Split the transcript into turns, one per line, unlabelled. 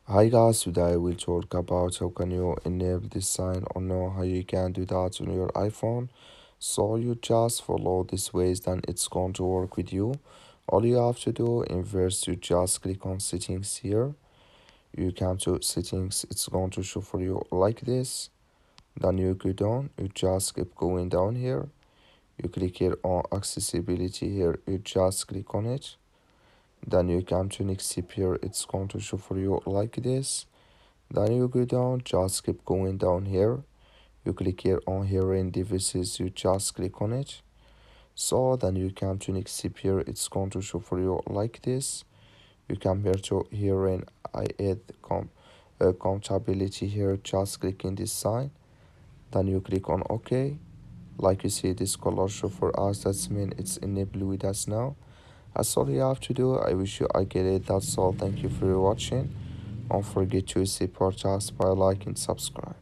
Hi guys, today we'll talk about how can you enable this sign or know how you can do that on your iPhone. So you just follow this ways, then it's going to work with you. All you have to do in first you just click on settings here. You come to settings, it's going to show for you like this. Then you go down, you just keep going down here. You click here on accessibility here, you just click on it. Then you come to next step here, it's going to show for you like this. Then you go down, just keep going down here. You click here on hearing devices, you just click on it. So then you come to next step here, it's going to show for you like this. You come here to hearing I add compatibility here, just click in this sign. Then you click on OK. Like you see this color show for us, that's mean it's enabled with us now. That's all you have to do. I wish you I get it. That's all. Thank you for watching. Don't forget to support us by liking and subscribe.